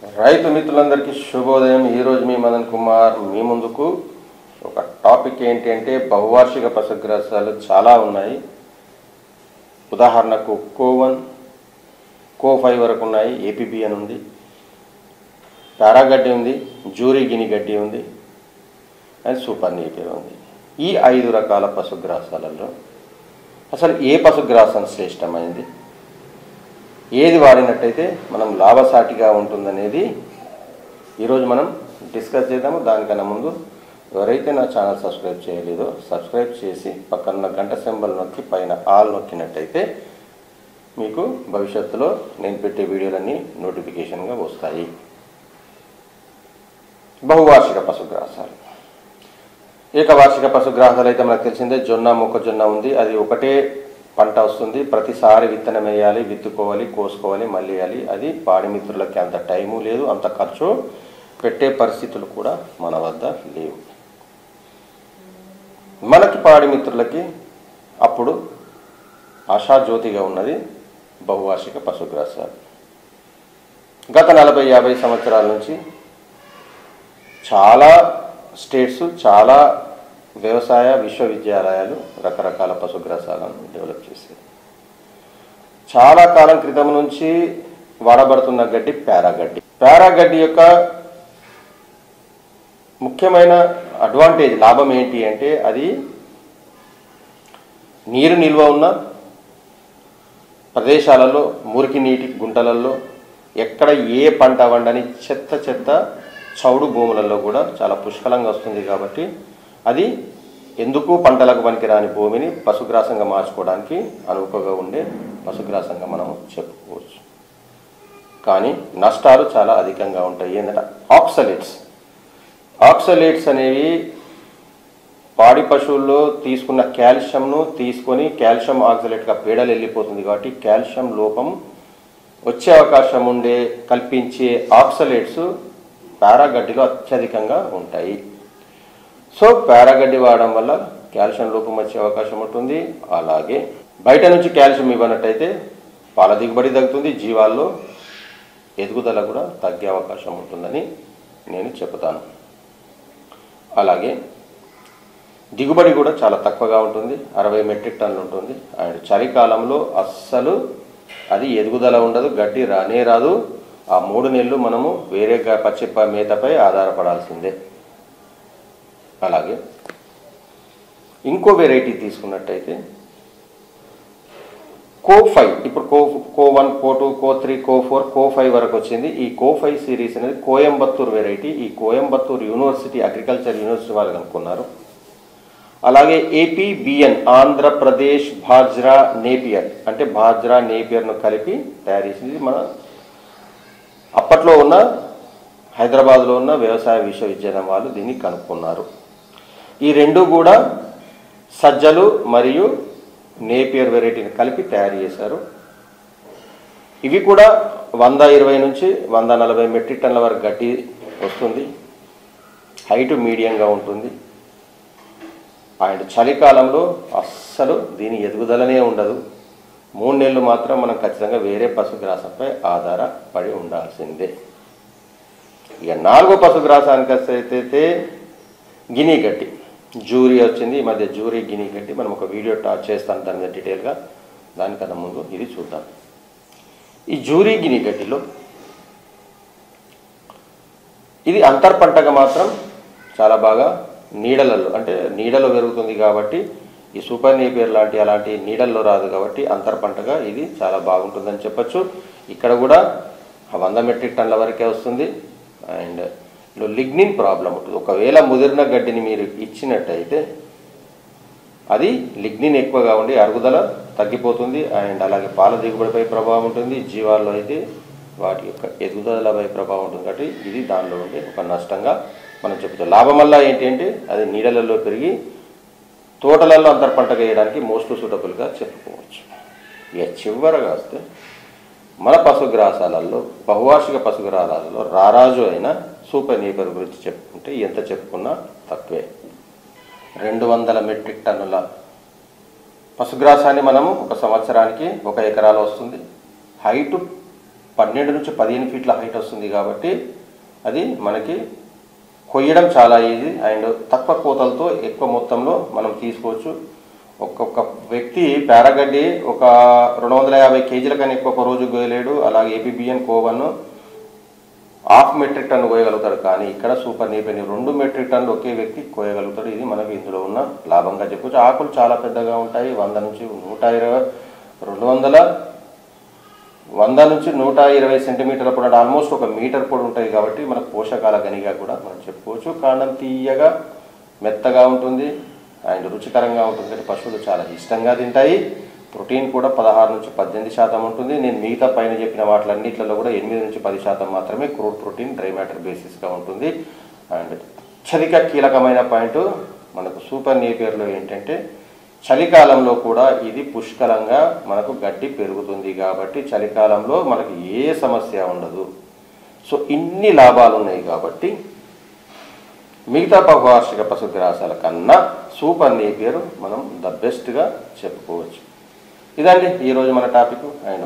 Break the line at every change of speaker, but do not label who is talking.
రైతు మిత్రులందరికీ శుభోదయం. ఈరోజు మీ మదన్ కుమార్ మీ ముందుకు ఒక టాపిక్ ఏంటి అంటే బహువార్షిక పశుగ్రాసాలు చాలా ఉన్నాయి. ఉదాహరణకు కో1, కో5 వరకు ఉన్నాయి. ఏపీబీ అని ఉంది, పారాగడ్డి ఉంది, జూరీ గిని గడ్డి ఉంది అండ్ సూపర్ నేపియర్ ఉంది. ఈ 5 రకాల పశుగ్రాసాలలో అసలు ఏ పశుగ్రాసం శ్రేష్టమైంది, ఏది వాడినట్టయితే మనం లాభసాటిగా ఉంటుందనేది ఈరోజు మనం డిస్కస్ చేద్దాము. దానికన్నా ముందు ఎవరైతే నా ఛానల్ సబ్స్క్రైబ్ చేయలేదో సబ్స్క్రైబ్ చేసి పక్కన గంట సింబల్ నొక్కి పైన ఆల్ నొక్కినట్టయితే మీకు భవిష్యత్తులో నేను పెట్టే వీడియోలన్నీ నోటిఫికేషన్గా వస్తాయి. బహువార్షిక పశుగ్రాసాలు. ఏకవార్షిక పశుగ్రాసాలు అయితే మనకు తెలిసిందే. జొన్న, మొక్కజొన్న ఉంది. అది ఒకటే పంట వస్తుంది. ప్రతిసారి విత్తనం వేయాలి, విత్తుకోవాలి, కోసుకోవాలి, మళ్ళీ వేయాలి. అది పాడి మిత్రులకి అంత టైము లేదు, అంత ఖర్చు పెట్టే పరిస్థితులు కూడా మన వద్ద లేవు. మనకి పాడి మిత్రులకి అప్పుడు ఆశాజ్యోతిగా ఉన్నది బహువార్షిక పశుగ్రాసాలు. గత 40-50 సంవత్సరాల నుంచి చాలా స్టేట్స్, చాలా వ్యవసాయ విశ్వవిద్యాలయాలు రకరకాల పశుగ్రాసాలను డెవలప్ చేశాయి. చాలా కాలం క్రితం నుంచి వాడబడుతున్న గడ్డి పారాగడ్డి. పారాగడ్డి యొక్క ముఖ్యమైన అడ్వాంటేజ్, లాభం ఏంటి అంటే అది నీరు నిల్వ ఉన్న ప్రదేశాలలో, మురికి నీటి గుంటలలో, ఎక్కడ ఏ పంట వండని చెత్త చౌడు భూములలో కూడా చాలా పుష్కలంగా వస్తుంది. కాబట్టి అది ఎందుకు పంటలకు పనికిరాని భూమిని పశుగ్రాసంగా మార్చుకోవడానికి అనువుగా ఉండే పశుగ్రాసంగా మనము చెప్పుకోవచ్చు. కానీ నష్టాలు చాలా అధికంగా ఉంటాయి. ఏంటంటే ఆక్సలేట్స్ అనేవి పాడి పశువుల్లో తీసుకున్న కాల్షియంను తీసుకొని కాల్షియం ఆక్సలేట్గా పేడలు వెళ్ళిపోతుంది. కాబట్టి కాల్షియం లోపం వచ్చే అవకాశం ఉండే కల్పించే ఆక్సలేట్స్ పారాగడ్డిలో అత్యధికంగా ఉంటాయి. సో పారాగడ్డి వాడడం వల్ల కాల్షియం లోపం వచ్చే అవకాశం ఉంటుంది. అలాగే బయట నుంచి కాల్షియం ఇవ్వనట్టయితే పాల దిగుబడి తగ్గుతుంది, జీవాల్లో ఎదుగుదల కూడా తగ్గే అవకాశం ఉంటుందని నేను చెబుతాను. అలాగే దిగుబడి కూడా చాలా తక్కువగా ఉంటుంది, 60 మెట్రిక్ టన్నులు ఉంటుంది. అండ్ చలికాలంలో అస్సలు అది ఎదుగుదల ఉండదు, గడ్డి రానే రాదు. ఆ 3 నెలలు మనము వేరే పచ్చి మేతపై ఆధారపడాల్సిందే. అలాగే ఇంకో వెరైటీ తీసుకున్నట్టయితే కో5. ఇప్పుడు కో1, కో2, కో3, కో4, కో5 వరకు వచ్చింది. ఈ కో5 సిరీస్ అనేది కోయంబత్తూర్ వెరైటీ. ఈ కోయంబత్తూర్ యూనివర్సిటీ, అగ్రికల్చర్ యూనివర్సిటీ వాళ్ళు కనుక్కున్నారు. అలాగే ఏపీబీఎన్, ఆంధ్రప్రదేశ్ బాజ్రా నేపియర్, అంటే బాజ్రా నేపియర్ను కలిపి తయారు చేసింది. మన అప్పట్లో ఉన్న హైదరాబాద్లో ఉన్న వ్యవసాయ విశ్వవిద్యాలయం వాళ్ళు దీన్ని కనుక్కున్నారు. ఈ రెండు కూడా సజ్జలు మరియు నేపియర్ వెరైటీని కలిపి తయారు చేశారు. ఇవి కూడా 120 నుంచి 140 మెట్రిక్ టన్నుల వరకు గడ్డి వస్తుంది. హైటు మీడియంగా ఉంటుంది. అండ్ చలికాలంలో అస్సలు దీని ఎదుగుదలనే ఉండదు. 3 నెలలు మాత్రం మనం ఖచ్చితంగా వేరే పశుగ్రాసంపై ఆధారపడి ఉండాల్సిందే. ఇక 4వ పశుగ్రాసానికి అయితే గిని గడ్డి, జూరీ వచ్చింది. ఈ మధ్య జూరీ గిని గడ్డి మనం ఒక వీడియో చేస్తాను దాని మీద డీటెయిల్గా. దానికన్నా ముందు ఇది చూద్దాం. ఈ జూరీ గిని గడ్డిలో ఇది అంతర్పంటగా మాత్రం చాలా బాగా నీడలలో, అంటే నీడలో పెరుగుతుంది. కాబట్టి ఈ సూపర్ నేపియర్ అలాంటి నీడల్లో రాదు. కాబట్టి అంతర్పంటగా ఇది చాలా బాగుంటుందని చెప్పచ్చు. ఇక్కడ కూడా 100 మెట్రిక్ టన్నుల వరకే వస్తుంది. అండ్ లిగ్నిన్ ప్రాబ్లం ఉంటుంది. ఒకవేళ ముదిరిన గడ్డిని మీరు ఇచ్చినట్టయితే అది లిగ్నిన్ ఎక్కువగా ఉండి అరుగుదల తగ్గిపోతుంది. అండ్ అలాగే పాల దిగుబడిపై ప్రభావం ఉంటుంది. జీవాల్లో అయితే వాటి యొక్క ఎదుగుదలపై ప్రభావం ఉంటుంది. కాబట్టి ఇది దానిలో ఉండే ఒక నష్టంగా మనం చెప్తాం. లాభం వల్ల ఏంటి అంటే అది నీడలలో పెరిగి తోటలలో అంతర్పంటగా వేయడానికి మోస్ట్ సూటబుల్గా చెప్పుకోవచ్చు. ఇక చివరగా వస్తే మన పశుగ్రాసాలలో, బహువార్షిక పశుగ్రాసాలలో రారాజు అయిన సూపర్ నేపియర్ గురించి చెప్పుకుంటే ఎంత చెప్పుకున్నా తక్కువే. 200 మెట్రిక్ టన్నుల పశుగ్రాసాన్ని మనము ఒక సంవత్సరానికి 1 ఎకరాలో వస్తుంది. హైటు 12 నుంచి 15 ఫీట్ల హైట్ వస్తుంది కాబట్టి అది మనకి కొయ్యడం చాలా ఈజీ అండ్ తక్కువ కోతలతో ఎక్కువ మొత్తంలో మనం తీసుకోవచ్చు. ఒక్కొక్క వ్యక్తి పేరగడ్డి ఒక 250 కేజీల కన్నా ఎక్కువ ఒక రోజు కోయలేడు. అలాగే ఏపీబిఎన్ కోవన్ 1/2 మెట్రిక్ టన్ను కోయగలుగుతాడు. కానీ ఇక్కడ సూపర్ నేపియర్ 2 మెట్రిక్ టన్నులు ఒకే వ్యక్తి కోయగలుగుతాడు. ఇది మనకు ఇందులో ఉన్న లాభంగా చెప్పవచ్చు. ఆకులు చాలా పెద్దగా ఉంటాయి. 100 నుంచి 120 సెంటీమీటర్ల పొడవు, ఆల్మోస్ట్ 1 మీటర్ పొడవు ఉంటాయి. కాబట్టి మనకు పోషకాల గనిగా కూడా మనం చెప్పుకోవచ్చు. కాండం తీయగా మెత్తగా ఉంటుంది అండ్ రుచికరంగా ఉంటుంది. పశువులు చాలా ఇష్టంగా తింటాయి. ప్రోటీన్ కూడా 16 నుంచి 18% ఉంటుంది. నేను మిగతా పైన చెప్పిన వాటిలన్నింటిలో కూడా 8 నుంచి 10% మాత్రమే క్రూడ్ ప్రోటీన్ డ్రై మ్యాటర్ బేసిస్గా ఉంటుంది. అండ్ అత్యధిక కీలకమైన పాయింట్ మనకు సూపర్ నేపియర్లో ఏంటంటే చలికాలంలో కూడా ఇది పుష్కలంగా మనకు గడ్డి పెరుగుతుంది. కాబట్టి చలికాలంలో మనకు ఏ సమస్య ఉండదు. సో ఇన్ని లాభాలు ఉన్నాయి కాబట్టి మిగతా బహువార్షిక పశుగ్రాసాల కన్నా సూపర్ నేపియర్ మనం ద బెస్ట్గా చెప్పుకోవచ్చు. ఇదండి ఈరోజు మన టాపిక్. అండ్